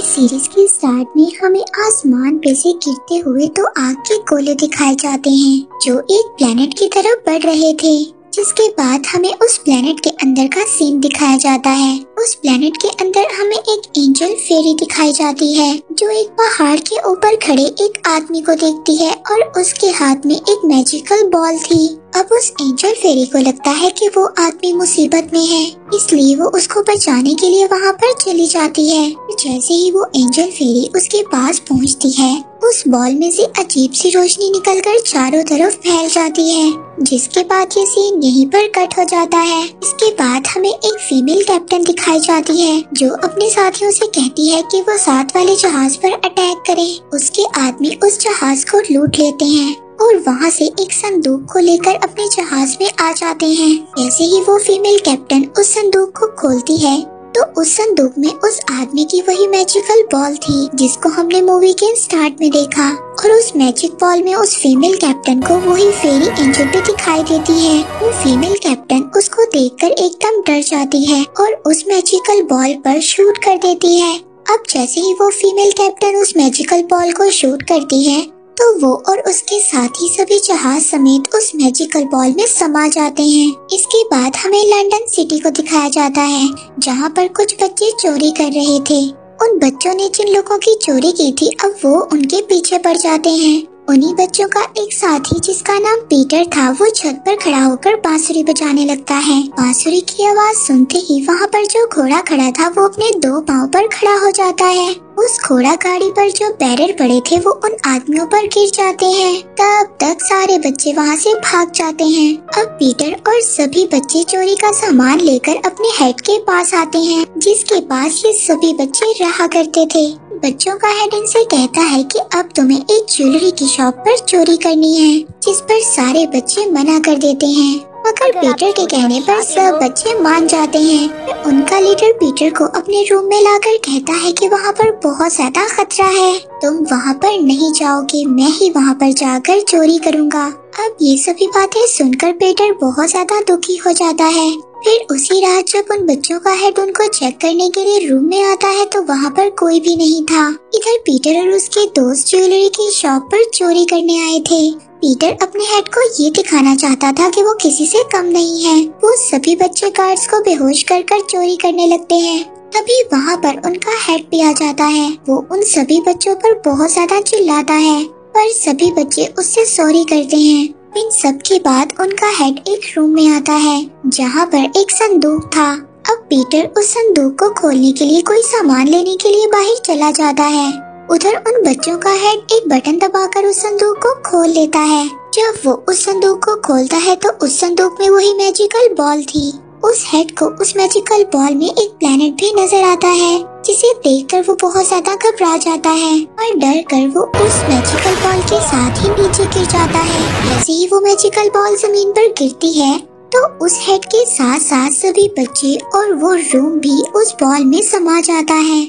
Series के start में हमें आसमान पे से गिरते हुए तो आग के गोले दिखाए जाते हैं जो एक प्लेनेट की तरफ बढ़ रहे थे, जिसके बाद हमें उस प्लेनेट के अंदर का सीन दिखाया जाता है। उस प्लेनेट के अंदर हमें एक एंजल फेरी दिखाई जाती है जो एक पहाड़ के ऊपर खड़े एक आदमी को देखती है और उसके हाथ में एक मैजिकल बॉल थी। अब उस एंजल फेरी को लगता है कि वो आदमी मुसीबत में है, इसलिए वो उसको बचाने के लिए वहाँ पर चली जाती है। जैसे ही वो एंजल फेरी उसके पास पहुँचती है, उस बॉल में से अजीब सी रोशनी निकलकर चारों तरफ फैल जाती है, जिसके बाद ये सीन यहीं पर कट हो जाता है। इसके बाद हमें एक फीमेल कैप्टन दिखाई जाती है जो अपने साथियों से कहती है कि वो साथ वाले जहाज पर अटैक करें। उसके आदमी उस जहाज को लूट लेते हैं और वहाँ से एक संदूक को लेकर अपने जहाज में आ जाते हैं। जैसे ही वो फीमेल कैप्टन उस संदूक को खोलती है तो उस संदूक में उस आदमी की वही मैजिकल बॉल थी जिसको हमने मूवी के स्टार्ट में देखा, और उस मैजिक बॉल में उस फीमेल कैप्टन को वही फेरी एंजल भी दिखाई देती है। वो फीमेल कैप्टन उसको देखकर एकदम डर जाती है और उस मैजिकल बॉल पर शूट कर देती है। अब जैसे ही वो फीमेल कैप्टन उस मैजिकल बॉल को शूट करती है तो वो और उसके साथी सभी जहाज समेत उस मैजिकल बॉल में समा जाते हैं। इसके बाद हमें लंदन सिटी को दिखाया जाता है जहाँ पर कुछ बच्चे चोरी कर रहे थे। उन बच्चों ने जिन लोगों की चोरी की थी अब वो उनके पीछे पड़ जाते हैं। उन्हीं बच्चों का एक साथी जिसका नाम पीटर था वो छत पर खड़ा होकर बांसुरी बजाने लगता है। बांसुरी की आवाज सुनते ही वहाँ पर जो घोड़ा खड़ा था वो अपने दो पाँव पर खड़ा हो जाता है। उस घोड़ा गाड़ी पर जो बैरर पड़े थे वो उन आदमियों पर गिर जाते हैं। तब तक सारे बच्चे वहाँ से भाग जाते हैं। अब पीटर और सभी बच्चे चोरी का सामान लेकर अपने हेड के पास आते हैं जिसके पास ये सभी बच्चे रहा करते थे। बच्चों का हेड इनसे कहता है कि अब तुम्हें एक ज्वेलरी की शॉप पर चोरी करनी है, जिस पर सारे बच्चे मना कर देते हैं, मगर पीटर के कहने पर सब बच्चे मान जाते हैं। उनका लीडर पीटर को अपने रूम में लाकर कहता है कि वहाँ पर बहुत ज्यादा खतरा है, तुम वहाँ पर नहीं जाओगे, मैं ही वहाँ पर जाकर चोरी करूँगा। अब ये सभी बातें सुनकर पीटर बहुत ज्यादा दुखी हो जाता है। फिर उसी रात जब उन बच्चों का हेड उनको चेक करने के लिए रूम में आता है तो वहाँ पर कोई भी नहीं था। इधर पीटर और उसके दोस्त ज्वेलरी की शॉप पर चोरी करने आए थे। पीटर अपने हेड को ये दिखाना चाहता था कि वो किसी से कम नहीं है। वो सभी बच्चे गार्ड्स को बेहोश कर चोरी करने लगते हैं। तभी वहाँ पर उनका हेड भी आ जाता है। वो उन सभी बच्चों पर बहुत ज्यादा चिल्लाता है पर सभी बच्चे उससे सॉरी करते हैं। इन सब के बाद उनका हेड एक रूम में आता है जहाँ पर एक संदूक था। अब पीटर उस संदूक को खोलने के लिए कोई सामान लेने के लिए बाहर चला जाता है। उधर उन बच्चों का हेड एक बटन दबाकर उस संदूक को खोल लेता है। जब वो उस संदूक को खोलता है तो उस संदूक में वही मैजिकल बॉल थी। उस हेड को उस मैजिकल बॉल में एक प्लेनेट भी नजर आता है जिसे देखकर वो बहुत ज्यादा घबरा जाता है और डर कर वो उस मैजिकल बॉल के साथ ही नीचे गिर जाता है। जैसे ही वो मैजिकल बॉल जमीन पर गिरती है तो उस हेड के साथ साथ सभी बच्चे और वो रूम भी उस बॉल में समा जाता है।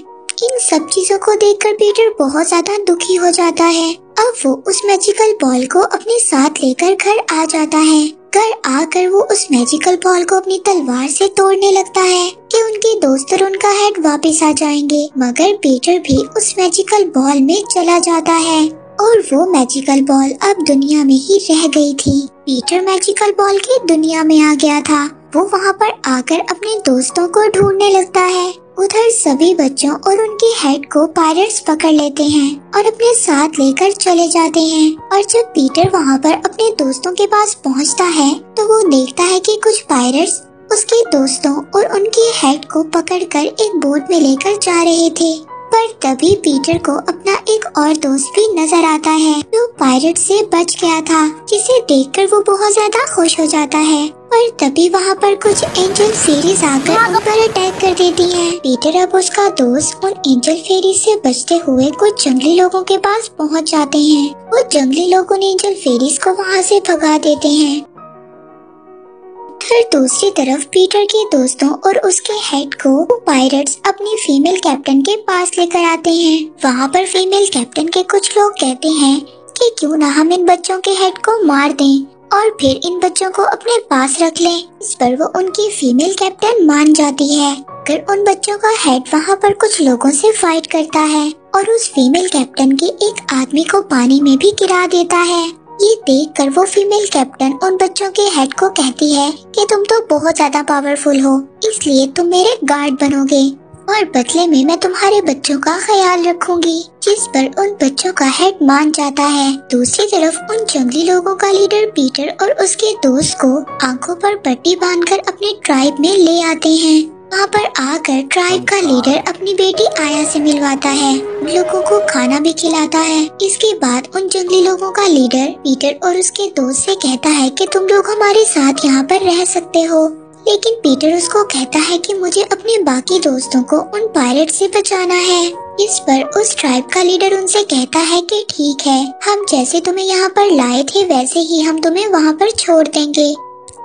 इन सब चीजों को देखकर पीटर बहुत ज्यादा दुखी हो जाता है। अब वो उस मैजिकल बॉल को अपने साथ लेकर घर आ जाता है। घर आकर वो उस मैजिकल बॉल को अपनी तलवार से तोड़ने लगता है कि उनके दोस्त और उनका हेड वापस आ जाएंगे, मगर पीटर भी उस मैजिकल बॉल में चला जाता है और वो मैजिकल बॉल अब दुनिया में ही रह गई थी। पीटर मैजिकल बॉल की दुनिया में आ गया था। वो वहाँ पर आकर अपने दोस्तों को ढूंढने लगता है। उधर सभी बच्चों और उनके हेड को पायरेट्स पकड़ लेते हैं और अपने साथ लेकर चले जाते हैं। और जब पीटर वहाँ पर अपने दोस्तों के पास पहुँचता है तो वो देखता है कि कुछ पायरेट्स उसके दोस्तों और उनके हेड को पकड़कर एक बोट में लेकर जा रहे थे। पर तभी पीटर को अपना एक और दोस्त भी नजर आता है जो पायरेट से बच गया था, जिसे देखकर वो बहुत ज्यादा खुश हो जाता है। पर तभी वहाँ पर कुछ एंजल फेरीज आकर उन पर अटैक कर देती हैं। पीटर अब उसका दोस्त उन एंजल फेरी से बचते हुए कुछ जंगली लोगों के पास पहुँच जाते हैं। वो जंगली लोग उन एंजल फेरीज को वहाँ से भगा देते हैं। फिर दूसरी तरफ पीटर के दोस्तों और उसके हेड को पायरेट्स अपनी फीमेल कैप्टन के पास लेकर आते हैं। वहाँ पर फीमेल कैप्टन के कुछ लोग कहते हैं कि क्यों ना हम इन बच्चों के हेड को मार दें और फिर इन बच्चों को अपने पास रख लें। इस पर वो उनकी फीमेल कैप्टन मान जाती है। भागकर उन बच्चों का हेड वहाँ पर कुछ लोगों से फाइट करता है और उस फीमेल कैप्टन के एक आदमी को पानी में भी गिरा देता है। ये देखकर वो फीमेल कैप्टन उन बच्चों के हेड को कहती है कि तुम तो बहुत ज्यादा पावरफुल हो, इसलिए तुम मेरे गार्ड बनोगे और बदले में मैं तुम्हारे बच्चों का ख्याल रखूंगी। जिस पर उन बच्चों का हेड मान जाता है। दूसरी तरफ उन जंगली लोगों का लीडर पीटर और उसके दोस्त को आंखों पर पट्टी बांधकर अपने ट्राइब में ले आते हैं। वहाँ पर आकर ट्राइब का लीडर अपनी बेटी आया से मिलवाता है, उन लोगों को खाना भी खिलाता है। इसके बाद उन जंगली लोगों का लीडर पीटर और उसके दोस्त से कहता है कि तुम लोग हमारे साथ यहाँ पर रह सकते हो, लेकिन पीटर उसको कहता है कि मुझे अपने बाकी दोस्तों को उन पायरेट से बचाना है। इस पर उस ट्राइब का लीडर उनसे कहता है कि ठीक है, हम जैसे तुम्हें यहाँ पर लाए थे वैसे ही हम तुम्हें वहाँ पर छोड़ देंगे।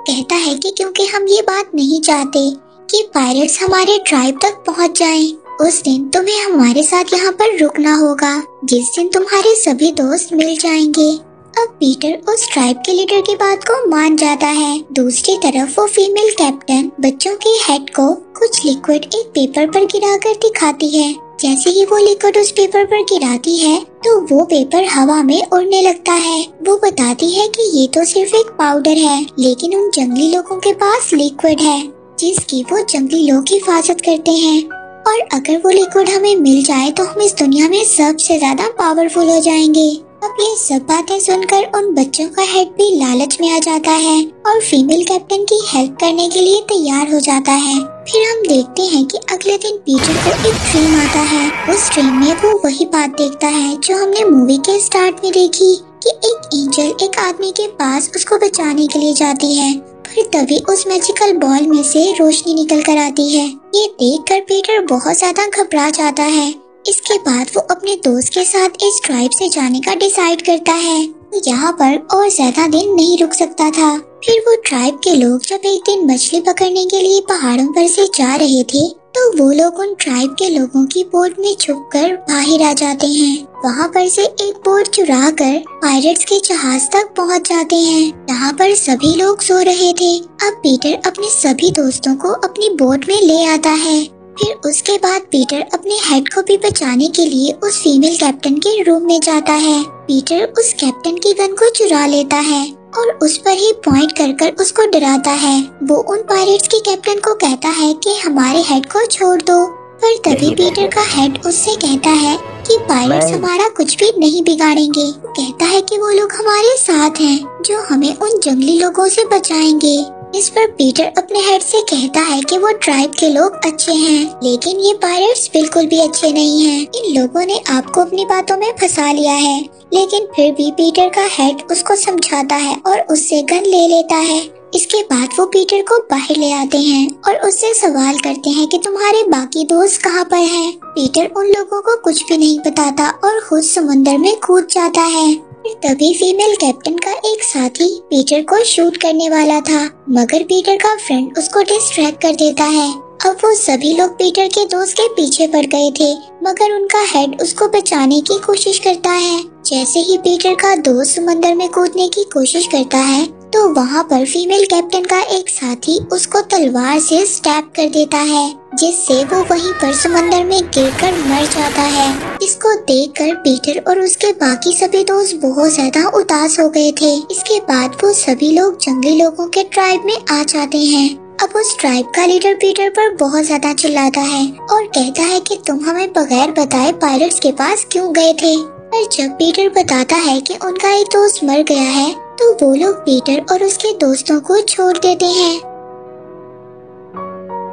कहता है कि क्योंकि हम ये बात नहीं चाहते कि पायरेट्स हमारे ट्राइब तक पहुँच जाएं। उस दिन तुम्हें हमारे साथ यहाँ पर रुकना होगा, जिस दिन तुम्हारे सभी दोस्त मिल जाएंगे। अब पीटर उस ट्राइब के लीडर की बात को मान जाता है। दूसरी तरफ वो फीमेल कैप्टन बच्चों के हेड को कुछ लिक्विड एक पेपर पर गिराकर दिखाती है। जैसे ही वो लिक्विड उस पेपर पर गिराती है तो वो पेपर हवा में उड़ने लगता है। वो बताती है कि ये तो सिर्फ एक पाउडर है, लेकिन उन जंगली लोगों के पास लिक्विड है जिसकी वो जंगली लोग हिफाजत करते हैं, और अगर वो लिक्विड हमें मिल जाए तो हम इस दुनिया में सबसे ज्यादा पावरफुल हो जाएंगे। अब ये सब बातें सुनकर उन बच्चों का हेड भी लालच में आ जाता है और फीमेल कैप्टन की हेल्प करने के लिए तैयार हो जाता है। फिर हम देखते हैं कि अगले दिन पीटर को एक ड्रीम आता है। उस ड्रीम में वो वही बात देखता है जो हमने मूवी के स्टार्ट में देखी कि एक एंजल एक आदमी के पास उसको बचाने के लिए जाती है, फिर तभी उस मैजिकल बॉल में से रोशनी निकल कर आती है। ये देखकर पीटर बहुत ज्यादा घबरा जाता है। इसके बाद वो अपने दोस्त के साथ इस ट्राइब से जाने का डिसाइड करता है। यहाँ पर और ज्यादा दिन नहीं रुक सकता था। फिर वो ट्राइब के लोग जब एक दिन मछली पकड़ने के लिए पहाड़ों पर से जा रहे थे तो वो लोग उन ट्राइब के लोगों की बोट में छुपकर बाहर आ जाते हैं। वहाँ पर से एक बोट चुरा कर पायरेट्स के जहाज तक पहुँच जाते हैं, जहाँ पर सभी लोग सो रहे थे। अब पीटर अपने सभी दोस्तों को अपनी बोट में ले आता है। फिर उसके बाद पीटर अपने हेड को भी बचाने के लिए उस फीमेल कैप्टन के रूम में जाता है। पीटर उस कैप्टन की गन को चुरा लेता है और उस पर ही पॉइंट कर कर उसको डराता है। वो उन पायरेट्स के कैप्टन को कहता है कि हमारे हेड को छोड़ दो, पर तभी पीटर का हेड उससे कहता है कि पायरेट्स हमारा कुछ भी नहीं बिगाड़ेंगे। कहता है कि वो लोग हमारे साथ हैं जो हमें उन जंगली लोगों से बचाएंगे। इस पर पीटर अपने हेड से कहता है कि वो ट्राइब के लोग अच्छे हैं, लेकिन ये पायरेट्स बिल्कुल भी अच्छे नहीं हैं। इन लोगों ने आपको अपनी बातों में फंसा लिया है। लेकिन फिर भी पीटर का हेड उसको समझाता है और उससे गन ले लेता है। इसके बाद वो पीटर को बाहर ले आते हैं और उससे सवाल करते हैं कि तुम्हारे बाकी दोस्त कहाँ पर हैं। पीटर उन लोगों को कुछ भी नहीं बताता और खुद समुंदर में कूद जाता है। तभी फीमेल कैप्टन का एक साथी पीटर को शूट करने वाला था, मगर पीटर का फ्रेंड उसको डिस्ट्रैक्ट कर देता है। अब वो सभी लोग पीटर के दोस्त के पीछे पड़ गए थे, मगर उनका हेड उसको बचाने की कोशिश करता है। जैसे ही पीटर का दोस्त समंदर में कूदने की कोशिश करता है तो वहाँ पर फीमेल कैप्टन का एक साथी उसको तलवार से स्टैब कर देता है, जिससे वो वहीं पर समंदर में गिरकर मर जाता है। इसको देखकर पीटर और उसके बाकी सभी दोस्त बहुत ज्यादा उदास हो गए थे। इसके बाद वो सभी लोग जंगली लोगों के ट्राइब में आ जाते हैं। अब उस ट्राइब का लीडर पीटर पर बहुत ज्यादा चिल्लाता है और कहता है कि तुम हमें बगैर बताए पायरेट्स के पास क्यों गए थे। पर जब पीटर बताता है कि उनका एक दोस्त मर गया है तो वो लोग पीटर और उसके दोस्तों को छोड़ देते हैं।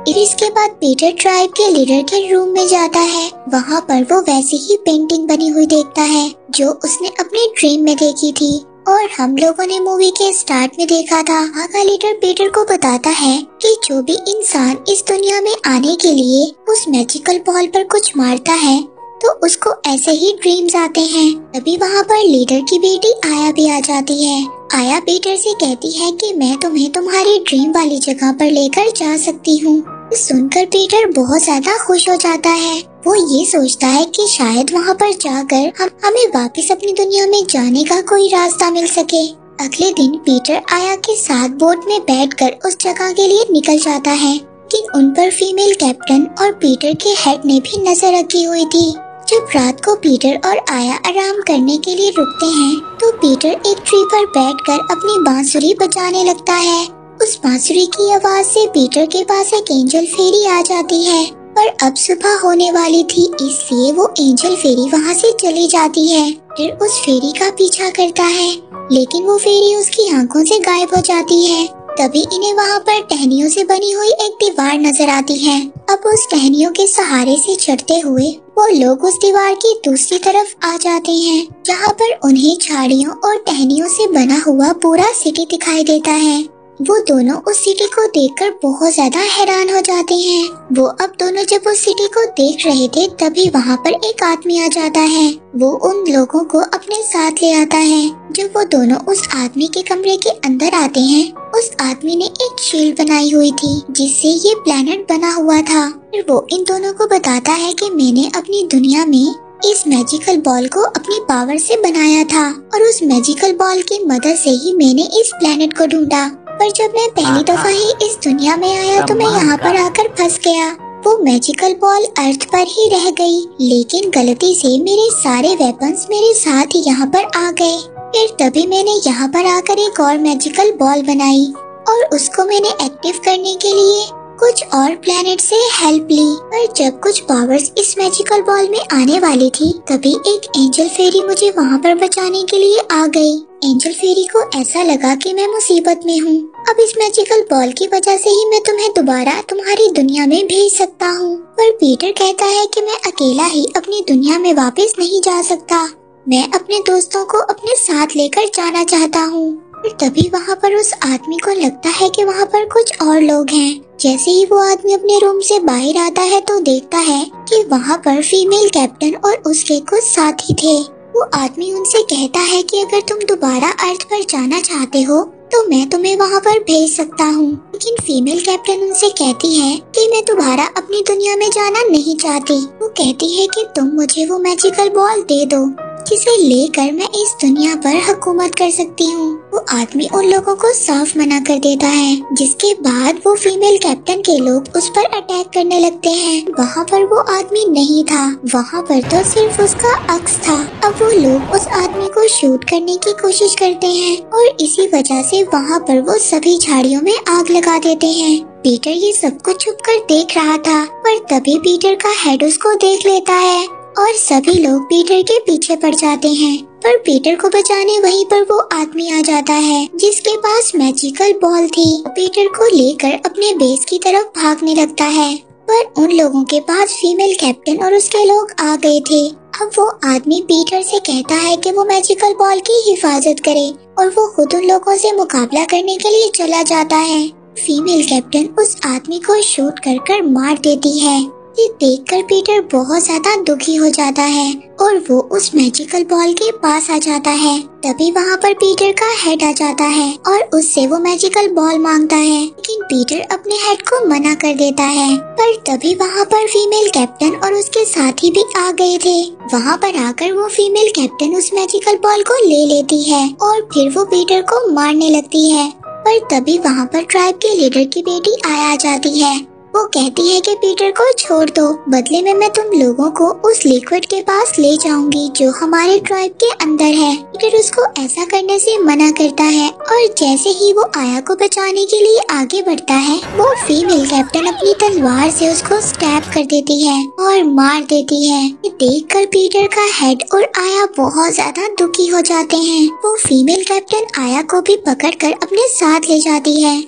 फिर इसके बाद पीटर ट्राइब के लीडर के रूम में जाता है। वहाँ पर वो वैसी ही पेंटिंग बनी हुई देखता है जो उसने अपने ड्रीम में देखी थी और हम लोगों ने मूवी के स्टार्ट में देखा था। वहाँ का लीडर पीटर को बताता है कि जो भी इंसान इस दुनिया में आने के लिए उस मैजिकल बॉल पर कुछ मारता है तो उसको ऐसे ही ड्रीम्स आते हैं। तभी वहाँ पर लीडर की बेटी आया भी आ जाती है। आया पीटर से कहती है कि मैं तुम्हें तुम्हारी ड्रीम वाली जगह पर लेकर जा सकती हूँ। सुनकर पीटर बहुत ज्यादा खुश हो जाता है। वो ये सोचता है कि शायद वहाँ पर जाकर हमें वापस अपनी दुनिया में जाने का कोई रास्ता मिल सके। अगले दिन पीटर आया के साथ बोट में बैठकर उस जगह के लिए निकल जाता है। लेकिन उन पर फीमेल कैप्टन और पीटर के हेड ने भी नजर रखी हुई थी। जब रात को पीटर और आया आराम करने के लिए रुकते हैं तो पीटर एक ट्री पर बैठकर अपनी बांसुरी बजाने लगता है। उस बांसुरी की आवाज से पीटर के पास एक एंजल फेरी आ जाती है, पर अब सुबह होने वाली थी इसलिए वो एंजल फेरी वहाँ से चली जाती है। फिर उस फेरी का पीछा करता है लेकिन वो फेरी उसकी आंखों से गायब हो जाती है। तभी इन्हें वहाँ पर टहनियों से बनी हुई एक दीवार नजर आती है। अब उस टहनियों के सहारे से चढ़ते हुए वो लोग उस दीवार की दूसरी तरफ आ जाते हैं, जहाँ पर उन्हें झाड़ियों और टहनियों से बना हुआ पूरा सिटी दिखाई देता है। वो दोनों उस सिटी को देखकर बहुत ज्यादा हैरान हो जाते हैं। वो अब दोनों जब उस सिटी को देख रहे थे तभी वहाँ पर एक आदमी आ जाता है। वो उन लोगों को अपने साथ ले आता है। जब वो दोनों उस आदमी के कमरे के अंदर आते हैं, उस आदमी ने एक शील्ड बनाई हुई थी जिससे ये प्लेनेट बना हुआ था। फिर वो इन दोनों को बताता है कि मैंने अपनी दुनिया में इस मैजिकल बॉल को अपनी पावर से बनाया था और उस मैजिकल बॉल की मदद से ही मैंने इस प्लेनेट को ढूंढा। पर जब मैं पहली दफा ही इस दुनिया में आया तो मैं यहाँ पर आकर फंस गया। वो मैजिकल बॉल अर्थ पर ही रह गई, लेकिन गलती से मेरे सारे वेपन्स मेरे साथ ही यहाँ पर आ गए। फिर तभी मैंने यहाँ पर आकर एक और मैजिकल बॉल बनाई और उसको मैंने एक्टिव करने के लिए कुछ और प्लेनेट से हेल्प ली। पर जब कुछ पावर्स इस मैजिकल बॉल में आने वाली थी तभी एक एंजल फेरी मुझे वहाँ पर बचाने के लिए आ गई। एंजल फेरी को ऐसा लगा कि मैं मुसीबत में हूँ। अब इस मैजिकल बॉल की वजह से ही मैं तुम्हें दोबारा तुम्हारी दुनिया में भेज सकता हूँ। पर पीटर कहता है कि मैं अकेला ही अपनी दुनिया में वापस नहीं जा सकता, मैं अपने दोस्तों को अपने साथ लेकर जाना चाहता हूँ। फिर तभी वहाँ पर उस आदमी को लगता है कि वहाँ पर कुछ और लोग हैं। जैसे ही वो आदमी अपने रूम से बाहर आता है तो देखता है कि वहाँ पर फीमेल कैप्टन और उसके कुछ साथी थे। वो आदमी उनसे कहता है कि अगर तुम दोबारा अर्थ पर जाना चाहते हो तो मैं तुम्हें वहाँ पर भेज सकता हूँ। लेकिन फीमेल कैप्टन उनसे कहती है कि मैं दोबारा अपनी दुनिया में जाना नहीं चाहती। वो कहती है कि तुम मुझे वो मैजिकल बॉल दे दो जिसे लेकर मैं इस दुनिया पर हुकूमत कर सकती हूँ। वो आदमी उन लोगों को साफ मना कर देता है, जिसके बाद वो फीमेल कैप्टन के लोग उस पर अटैक करने लगते हैं। वहाँ पर वो आदमी नहीं था, वहाँ पर तो सिर्फ उसका अक्स था। अब वो लोग उस आदमी को शूट करने की कोशिश करते हैं और इसी वजह से वहाँ पर वो सभी झाड़ियों में आग लगा देते हैं। पीटर ये सब कुछ छुप कर देख रहा था, पर तभी पीटर का हेड उसको देख लेता है और सभी लोग पीटर के पीछे पड़ जाते हैं। पर पीटर को बचाने वहीं पर वो आदमी आ जाता है जिसके पास मैजिकल बॉल थी। पीटर को लेकर अपने बेस की तरफ भागने लगता है, पर उन लोगों के पास फीमेल कैप्टन और उसके लोग आ गए थे। अब वो आदमी पीटर से कहता है कि वो मैजिकल बॉल की हिफाजत करे और वो खुद उन लोगों से मुकाबला करने के लिए चला जाता है। फीमेल कैप्टन उस आदमी को शूट कर मार देती है। ये देखकर पीटर बहुत ज्यादा दुखी हो जाता है और वो उस मैजिकल बॉल के पास आ जाता है। तभी वहाँ पर पीटर का हेड आ जाता है और उससे वो मैजिकल बॉल मांगता है, लेकिन पीटर अपने हेड को मना कर देता है। पर तभी वहाँ पर फीमेल कैप्टन और उसके साथी भी आ गए थे। वहाँ पर आकर वो फीमेल कैप्टन उस मैजिकल बॉल को ले लेती है और फिर वो पीटर को मारने लगती है। पर तभी वहाँ पर ट्राइब के लीडर की बेटी आ जाती है। वो कहती है कि पीटर को छोड़ दो, बदले में मैं तुम लोगों को उस लिक्विड के पास ले जाऊंगी जो हमारे ट्राइब के अंदर है। पीटर उसको ऐसा करने से मना करता है और जैसे ही वो आया को बचाने के लिए आगे बढ़ता है, वो फीमेल कैप्टन अपनी तलवार से उसको स्टैब कर देती है और मार देती है। ये देखकर पीटर का हेड और आया बहुत ज्यादा दुखी हो जाते हैं। वो फीमेल कैप्टन आया को भी पकड़कर अपने साथ ले जाती है।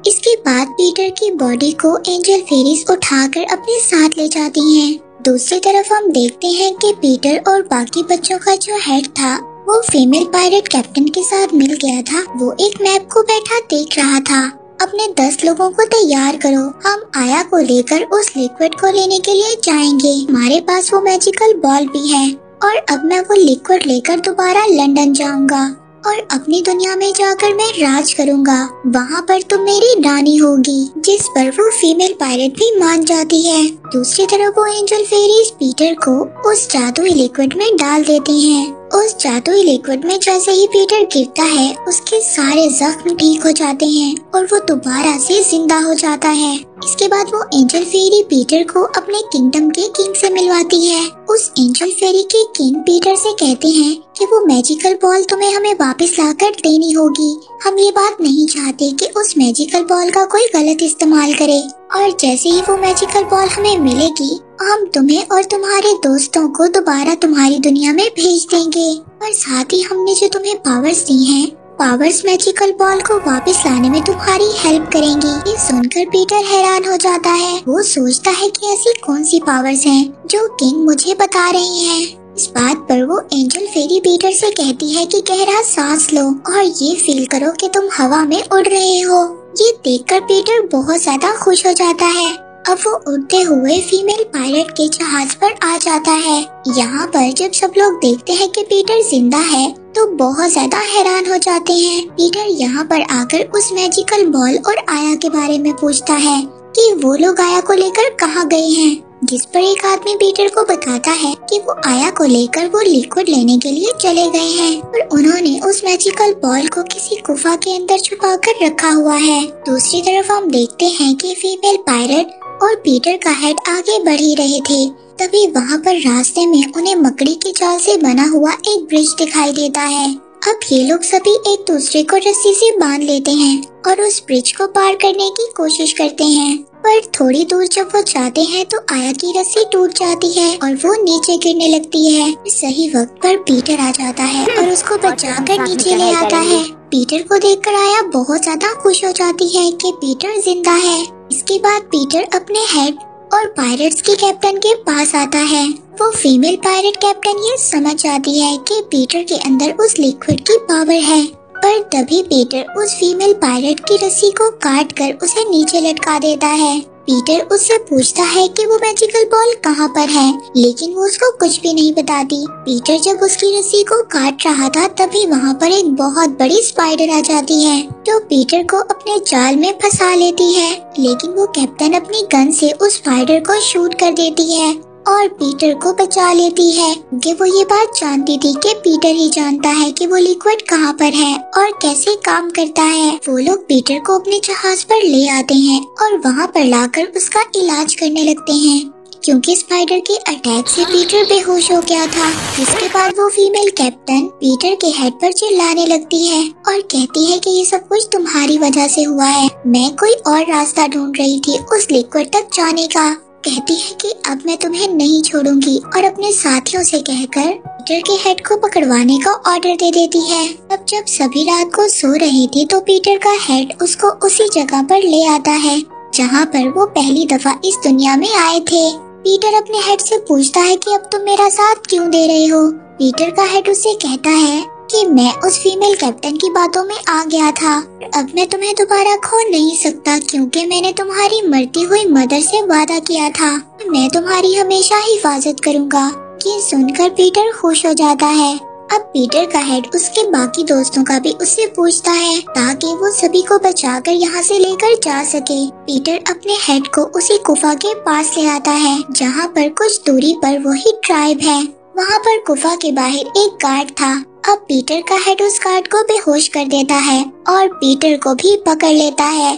इसके बाद पीटर की बॉडी को एंजल फेरीज उठाकर अपने साथ ले जाती हैं। दूसरी तरफ हम देखते हैं कि पीटर और बाकी बच्चों का जो हेड था वो फीमेल पायलट कैप्टन के साथ मिल गया था। वो एक मैप को बैठा देख रहा था। अपने 10 लोगों को तैयार करो, हम आया को लेकर उस लिक्विड को लेने के लिए जाएंगे। हमारे पास वो मैजिकल बॉल भी है और अब मैं वो लिक्विड लेकर दोबारा लंदन जाऊंगा और अपनी दुनिया में जाकर मैं राज करूंगा। वहाँ पर तुम मेरी रानी होगी, जिस पर वो फीमेल पायलट भी मान जाती है। दूसरी तरफ वो एंजल फेरीज पीटर को उस जादुई लिक्विड में डाल देती हैं उस जादुई लिक्विड में जैसे ही पीटर गिरता है उसके सारे जख्म ठीक हो जाते हैं और वो दोबारा से जिंदा हो जाता है। इसके बाद वो एंजल फेरी पीटर को अपने किंगडम के किंग से मिलवाती है। उस एंजल फेरी के किंग पीटर से कहते हैं कि वो मैजिकल बॉल तुम्हें हमें वापस लाकर देनी होगी। हम ये बात नहीं चाहते कि उस मैजिकल बॉल का कोई गलत इस्तेमाल करे, और जैसे ही वो मैजिकल बॉल हमें मिलेगी हम तुम्हें और तुम्हारे दोस्तों को दोबारा तुम्हारी दुनिया में भेज देंगे। और साथ ही हमने जो तुम्हें पावर्स दी हैं, पावर्स मैजिकल बॉल को वापस लाने में तुम्हारी हेल्प करेंगी। ये सुनकर पीटर हैरान हो जाता है। वो सोचता है कि ऐसी कौन सी पावर्स हैं जो किंग मुझे बता रही हैं। इस बात पर वो एंजल फेरी पीटर से कहती है कि गहरा सांस लो और ये फील करो कि तुम हवा में उड़ रहे हो। ये देखकर पीटर बहुत ज्यादा खुश हो जाता है। अब वो उड़ते हुए फीमेल पायलट के जहाज पर आ जाता है। यहाँ पर जब सब लोग देखते हैं कि पीटर जिंदा है तो बहुत ज्यादा हैरान हो जाते हैं। पीटर यहाँ पर आकर उस मैजिकल बॉल और आया के बारे में पूछता है कि वो लोग आया को लेकर कहाँ गए हैं, जिस पर एक आदमी पीटर को बताता है कि वो आया को लेकर वो लिक्विड लेने के लिए चले गए हैं और उन्होंने उस मैजिकल बॉल को किसी गुफा के अंदर छुपा कर रखा हुआ है। दूसरी तरफ हम देखते हैं कि फीमेल पायलट और पीटर का हेड आगे बढ़ ही रहे थे। तभी वहाँ पर रास्ते में उन्हें मकड़ी के जाल से बना हुआ एक ब्रिज दिखाई देता है। अब ये लोग सभी एक दूसरे को रस्सी से बांध लेते हैं और उस ब्रिज को पार करने की कोशिश करते हैं, पर थोड़ी दूर जब वो जाते हैं तो आया की रस्सी टूट जाती है और वो नीचे गिरने लगती है। सही वक्त पर पीटर आ जाता है और उसको बचाकर नीचे ले आता है। पीटर को देखकर आया बहुत ज्यादा खुश हो जाती है कि पीटर जिंदा है। इसके बाद पीटर अपने हेड और पायरेट्स के कैप्टन के पास आता है। वो फीमेल पायरेट कैप्टन ये समझ जाती है कि पीटर के अंदर उस लिक्विड की पावर है, पर तभी पीटर उस फीमेल पायरेट की रस्सी को काट कर उसे नीचे लटका देता है। पीटर उससे पूछता है कि वो मैजिकल बॉल कहाँ पर है, लेकिन वो उसको कुछ भी नहीं बताती। पीटर जब उसकी रस्सी को काट रहा था तभी वहाँ पर एक बहुत बड़ी स्पाइडर आ जाती है जो पीटर को अपने जाल में फंसा लेती है, लेकिन वो कैप्टन अपनी गन से उस स्पाइडर को शूट कर देती है और पीटर को बचा लेती है, क्योंकि वो ये बात जानती थी कि पीटर ही जानता है कि वो लिक्विड कहाँ पर है और कैसे काम करता है। वो लोग पीटर को अपने जहाज पर ले आते हैं और वहाँ पर लाकर उसका इलाज करने लगते हैं, क्योंकि स्पाइडर के अटैक से पीटर बेहोश हो गया था। इसके बाद वो फीमेल कैप्टन पीटर के हेड पर चिल्लाने लगती है और कहती है कि ये सब कुछ तुम्हारी वजह से हुआ है। मैं कोई और रास्ता ढूंढ रही थी उस लिक्विड तक जाने का। कहती है कि अब मैं तुम्हें नहीं छोड़ूंगी और अपने साथियों से कहकर पीटर के हेड को पकड़वाने का ऑर्डर दे देती है। अब जब सभी रात को सो रहे थे तो पीटर का हेड उसको उसी जगह पर ले आता है जहाँ पर वो पहली दफा इस दुनिया में आए थे। पीटर अपने हेड से पूछता है कि अब तुम मेरा साथ क्यों दे रहे हो। पीटर का हेड उससे कहता है कि मैं उस फीमेल कैप्टन की बातों में आ गया था, अब मैं तुम्हें दोबारा खो नहीं सकता, क्योंकि मैंने तुम्हारी मरती हुई मदर से वादा किया था मैं तुम्हारी हमेशा हिफाजत करूंगा। ये सुनकर पीटर खुश हो जाता है। अब पीटर का हेड उसके बाकी दोस्तों का भी उससे पूछता है ताकि वो सभी को बचाकर यहाँ से लेकर जा सके। पीटर अपने हेड को उसी गुफा के पास ले आता है जहाँ पर कुछ दूरी पर वही ट्राइब है। वहाँ पर गुफा के बाहर एक गार्ड था। अब पीटर का हेड उस गार्ड को बेहोश कर देता है और पीटर को भी पकड़ लेता है।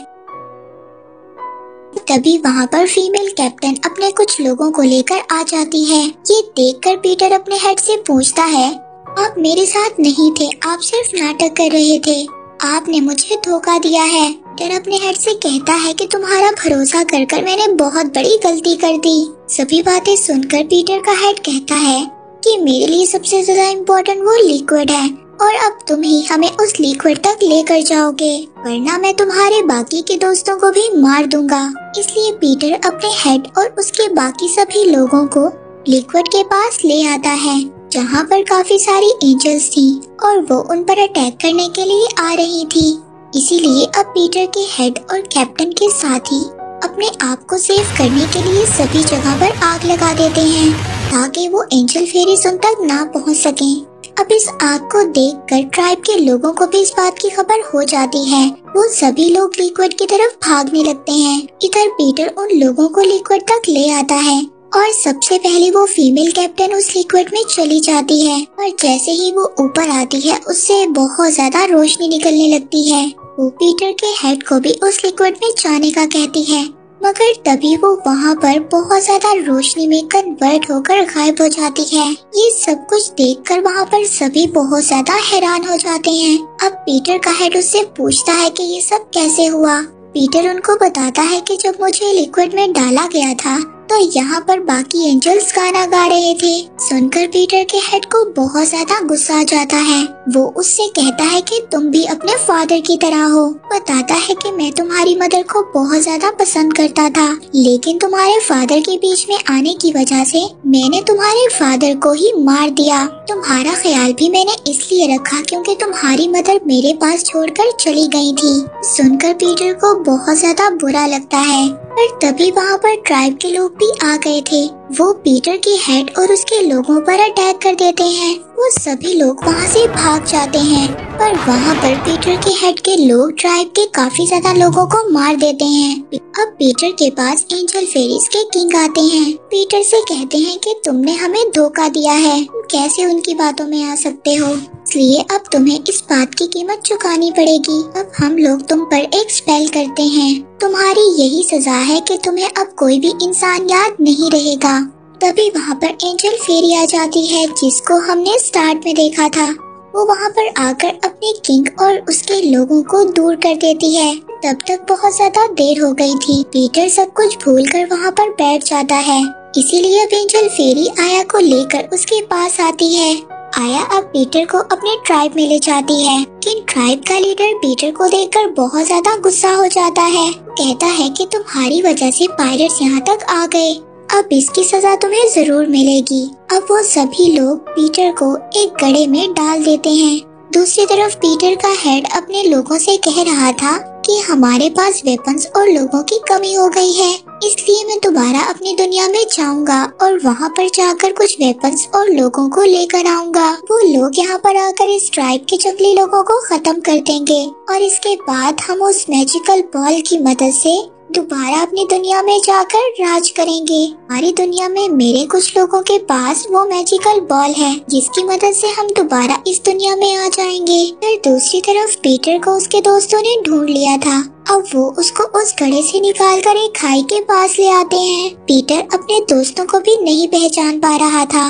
तभी वहाँ पर फीमेल कैप्टन अपने कुछ लोगों को लेकर आ जाती है। ये देखकर पीटर अपने हेड से पूछता है आप मेरे साथ नहीं थे, आप सिर्फ नाटक कर रहे थे, आपने मुझे धोखा दिया है। पीटर अपने हेड से कहता है कि तुम्हारा भरोसा कर मैंने बहुत बड़ी गलती कर दी। सभी बातें सुनकर पीटर का हेड कहता है कि मेरे लिए सबसे ज्यादा इम्पोर्टेंट वो लिक्विड है और अब तुम ही हमें उस लिक्विड तक लेकर जाओगे, वरना मैं तुम्हारे बाकी के दोस्तों को भी मार दूंगा। इसलिए पीटर अपने हेड और उसके बाकी सभी लोगों को लिक्विड के पास ले आता है जहाँ पर काफी सारी एंजल्स थी और वो उन पर अटैक करने के लिए आ रही थी। इसीलिए अब पीटर के हेड और कैप्टन के साथ ही अपने आप को सेव करने के लिए सभी जगह पर आग लगा देते हैं ताकि वो एंजल फेरीज उन तक ना पहुंच सके। अब इस आग को देखकर ट्राइब के लोगों को भी इस बात की खबर हो जाती है। वो सभी लोग लिक्विड की तरफ भागने लगते हैं। इधर पीटर उन लोगों को लिक्विड तक ले आता है और सबसे पहले वो फीमेल कैप्टन उस लिक्विड में चली जाती है और जैसे ही वो ऊपर आती है उससे बहुत ज्यादा रोशनी निकलने लगती है। वो पीटर के हेड को भी उस लिक्विड में जाने का कहती है, मगर तभी वो वहाँ पर बहुत ज्यादा रोशनी में कन्वर्ट होकर गायब हो जाती है। ये सब कुछ देखकर वहाँ पर सभी बहुत ज्यादा हैरान हो जाते हैं। अब पीटर का हेड उससे पूछता है कि ये सब कैसे हुआ। पीटर उनको बताता है कि जब मुझे लिक्विड में डाला गया था तो यहाँ पर बाकी एंजल्स गाना गा रहे थे। सुनकर पीटर के हेड को बहुत ज्यादा गुस्सा आ जाता है। वो उससे कहता है कि तुम भी अपने फादर की तरह हो। बताता है कि मैं तुम्हारी मदर को बहुत ज्यादा पसंद करता था, लेकिन तुम्हारे फादर के बीच में आने की वजह से मैंने तुम्हारे फादर को ही मार दिया। तुम्हारा ख्याल भी मैंने इसलिए रखा क्योंकि तुम्हारी मदर मेरे पास छोड़कर चली गई थी। सुनकर पीटर को बहुत ज्यादा बुरा लगता है, पर तभी वहाँ पर ट्राइब के लोग भी आ गए थे। वो पीटर के हेड और उसके लोगों पर अटैक कर देते हैं। वो सभी लोग वहाँ से भाग जाते हैं, पर वहाँ पर पीटर के हेड के लोग ट्राइब के काफी ज्यादा लोगों को मार देते हैं। अब पीटर के पास एंजल फेरीज के किंग आते हैं। पीटर से कहते हैं कि तुमने हमें धोखा दिया है, कैसे उनकी बातों में आ सकते हो, इसलिए अब तुम्हें इस बात की कीमत चुकानी पड़ेगी। अब हम लोग तुम पर एक स्पेल करते हैं, तुम्हारी यही सजा है कि तुम्हें अब कोई भी इंसान याद नहीं रहेगा। तभी वहाँ पर एंजल फेरी आ जाती है जिसको हमने स्टार्ट में देखा था। वो वहाँ पर आकर अपने किंग और उसके लोगों को दूर कर देती है। तब तक बहुत ज्यादा देर हो गई थी। पीटर सब कुछ भूलकर वहाँ पर बैठ जाता है, इसीलिए अब एंजल फेरी आया को लेकर उसके पास आती है। आया अब पीटर को अपने ट्राइब में ले जाती है, लेकिन ट्राइब का लीडर पीटर को देखकर बहुत ज्यादा गुस्सा हो जाता है। कहता है कि तुम्हारी वजह से पायरेट्स यहाँ तक आ गए, अब इसकी सजा तुम्हें जरूर मिलेगी। अब वो सभी लोग पीटर को एक गड्ढे में डाल देते हैं। दूसरी तरफ पीटर का हेड अपने लोगों से कह रहा था कि हमारे पास वेपन्स और लोगों की कमी हो गई है, इसलिए मैं दोबारा अपनी दुनिया में जाऊंगा और वहाँ पर जाकर कुछ वेपन्स और लोगों को लेकर आऊंगा। वो लोग यहाँ पर आकर इस ट्राइब के जंगली लोगों को खत्म कर देंगे और इसके बाद हम उस मैजिकल बॉल की मदद से दोबारा अपनी दुनिया में जाकर राज करेंगे। हमारी दुनिया में मेरे कुछ लोगों के पास वो मैजिकल बॉल है जिसकी मदद से हम दोबारा इस दुनिया में आ जाएंगे। फिर दूसरी तरफ पीटर को उसके दोस्तों ने ढूंढ लिया था। अब वो उसको उस गड्ढे से निकालकर एक खाई के पास ले आते हैं। पीटर अपने दोस्तों को भी नहीं पहचान पा रहा था।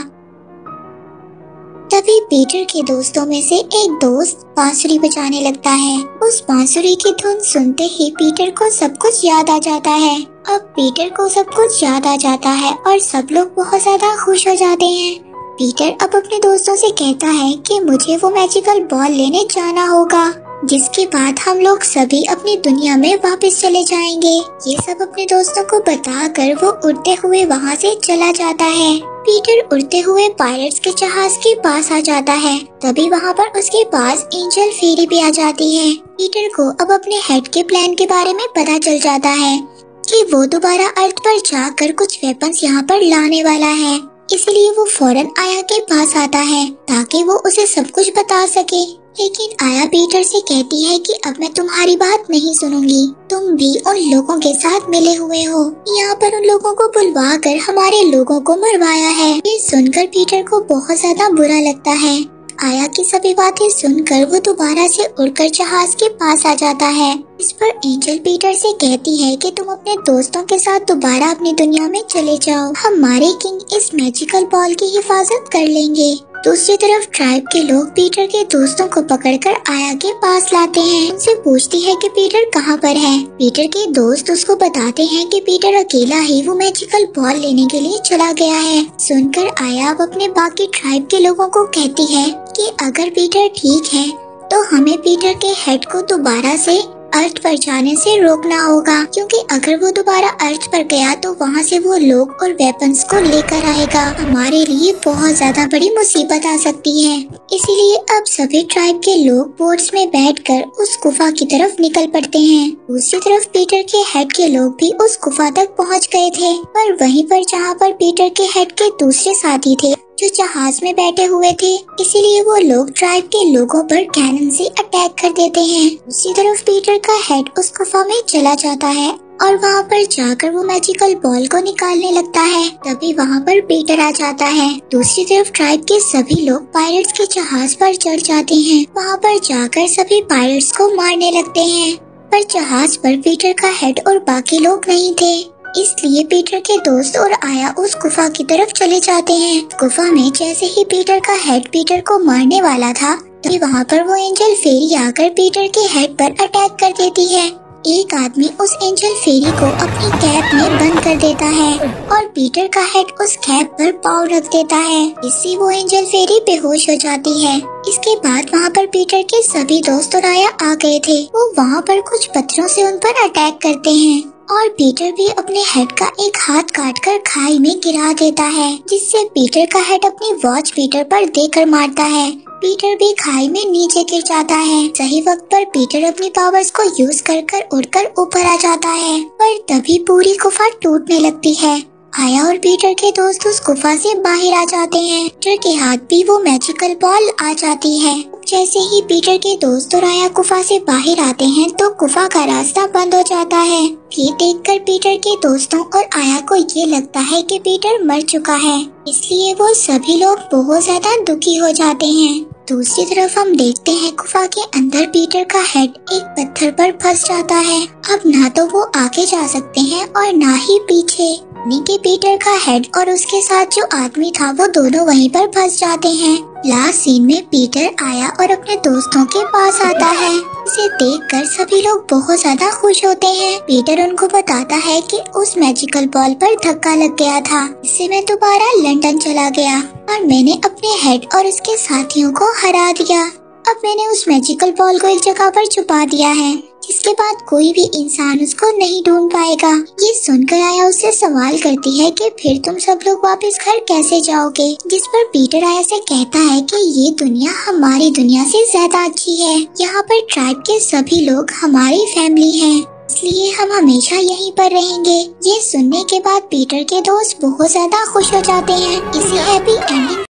तभी पीटर के दोस्तों में से एक दोस्त बांसुरी बजाने लगता है। उस बांसुरी की धुन सुनते ही पीटर को सब कुछ याद आ जाता है। अब पीटर को सब कुछ याद आ जाता है और सब लोग बहुत ज्यादा खुश हो जाते हैं। पीटर अब अपने दोस्तों से कहता है कि मुझे वो मैजिकल बॉल लेने जाना होगा, जिसके बाद हम लोग सभी अपनी दुनिया में वापस चले जाएंगे। ये सब अपने दोस्तों को बताकर वो उड़ते हुए वहाँ से चला जाता है। पीटर उड़ते हुए पायरेट्स के जहाज के पास आ जाता है। तभी वहाँ पर उसके पास एंजल फेरी भी आ जाती है। पीटर को अब अपने हेड के प्लान के बारे में पता चल जाता है कि वो दोबारा अर्थ पर जाकर कुछ वेपन्स यहाँ पर लाने वाला है, इसलिए वो फौरन आया के पास आता है ताकि वो उसे सब कुछ बता सके। लेकिन आया पीटर से कहती है कि अब मैं तुम्हारी बात नहीं सुनूंगी, तुम भी उन लोगों के साथ मिले हुए हो, यहाँ पर उन लोगों को बुलवा कर हमारे लोगों को मरवाया है। ये सुनकर पीटर को बहुत ज्यादा बुरा लगता है। आया की सभी बातें सुनकर वो दोबारा से उड़कर जहाज के पास आ जाता है। इस पर एंजल पीटर से कहती है कि तुम अपने दोस्तों के साथ दोबारा अपनी दुनिया में चले जाओ, हमारे किंग इस मैजिकल बॉल की हिफाजत कर लेंगे। दूसरी तरफ ट्राइब के लोग पीटर के दोस्तों को पकड़कर आया के पास लाते हैं। उनसे पूछती है कि पीटर कहाँ पर है। पीटर के दोस्त उसको बताते हैं कि पीटर अकेला ही वो मैजिकल बॉल लेने के लिए चला गया है। सुनकर आया अब अपने बाकी ट्राइब के लोगों को कहती है कि अगर पीटर ठीक है तो हमें पीटर के हेड को दोबारा से अर्थ पर जाने से रोकना होगा, क्योंकि अगर वो दोबारा अर्थ पर गया तो वहाँ से वो लोग और वेपन्स को लेकर आएगा, हमारे लिए बहुत ज्यादा बड़ी मुसीबत आ सकती है। इसीलिए अब सभी ट्राइब के लोग बोट्स में बैठकर उस गुफा की तरफ निकल पड़ते हैं। दूसरी तरफ पीटर के हेड के लोग भी उस गुफा तक पहुँच गए थे, पर वहीं पर जहाँ पर पीटर के हेड के दूसरे साथी थे जो जहाज में बैठे हुए थे, इसीलिए वो लोग ट्राइब के लोगों पर कैनन से अटैक कर देते हैं। दूसरी तरफ पीटर का हेड उस गुफा में चला जाता है और वहाँ पर जाकर वो मैजिकल बॉल को निकालने लगता है। तभी वहाँ पर पीटर आ जाता है। दूसरी तरफ ट्राइब के सभी लोग पायरेट्स के जहाज पर चढ़ जाते हैं। वहाँ पर जाकर सभी पायरेट्स को मारने लगते हैं, पर जहाज पर पीटर का हेड और बाकी लोग नहीं थे। इसलिए पीटर के दोस्त और आया उस गुफा की तरफ चले जाते हैं। गुफा में जैसे ही पीटर का हेड पीटर को मारने वाला था, तभी वहाँ पर वो एंजल फेरी आकर पीटर के हेड पर अटैक कर देती है। एक आदमी उस एंजल फेरी को अपनी कैप में बंद कर देता है और पीटर का हेड उस कैप पर पाँव रख देता है। इससे वो एंजल फेरी बेहोश हो जाती है। इसके बाद वहाँ पर पीटर के सभी दोस्त और आया आ गए थे। वो वहाँ पर कुछ पत्थरों से उन पर अटैक करते हैं और पीटर भी अपने हेड का एक हाथ काटकर खाई में गिरा देता है, जिससे पीटर का हेड अपनी वॉच पीटर पर देकर मारता है। पीटर भी खाई में नीचे गिर जाता है। सही वक्त पर पीटर अपनी पावर्स को यूज कर उड़कर ऊपर आ जाता है, पर तभी पूरी गुफा टूटने लगती है। आया और पीटर के दोस्त उस गुफा से बाहर आ जाते हैं। पीटर के हाथ भी वो मैजिकल बॉल आ जाती है। जैसे ही पीटर के दोस्त और आया गुफा से बाहर आते हैं तो गुफा का रास्ता बंद हो जाता है। ये देखकर पीटर के दोस्तों और आया को ये लगता है कि पीटर मर चुका है, इसलिए वो सभी लोग बहुत ज्यादा दुखी हो जाते हैं। दूसरी तरफ हम देखते हैं गुफा के अंदर पीटर का हेड एक पत्थर पर फंस जाता है। अब ना तो वो आगे जा सकते हैं और ना ही पीछे। के पीटर का हेड और उसके साथ जो आदमी था वो दोनों वहीं पर फंस जाते हैं। लास्ट सीन में पीटर आया और अपने दोस्तों के पास आता है। इसे देखकर सभी लोग बहुत ज्यादा खुश होते हैं। पीटर उनको बताता है कि उस मैजिकल बॉल पर धक्का लग गया था, इससे मैं दोबारा लंदन चला गया और मैंने अपने हेड और उसके साथियों को हरा दिया। अब मैंने उस मैजिकल बॉल को एक जगह पर छुपा दिया है, जिसके बाद कोई भी इंसान उसको नहीं ढूंढ पाएगा। ये सुनकर आया उससे सवाल करती है कि फिर तुम सब लोग वापस घर कैसे जाओगे, जिस पर पीटर आया से कहता है कि ये दुनिया हमारी दुनिया से ज्यादा अच्छी है। यहाँ पर ट्राइब के सभी लोग हमारी फैमिली हैं, इसलिए हम हमेशा यहीं पर रहेंगे। ये सुनने के बाद पीटर के दोस्त बहुत ज्यादा खुश हो जाते हैं। इसे हैप्पी एंडिंग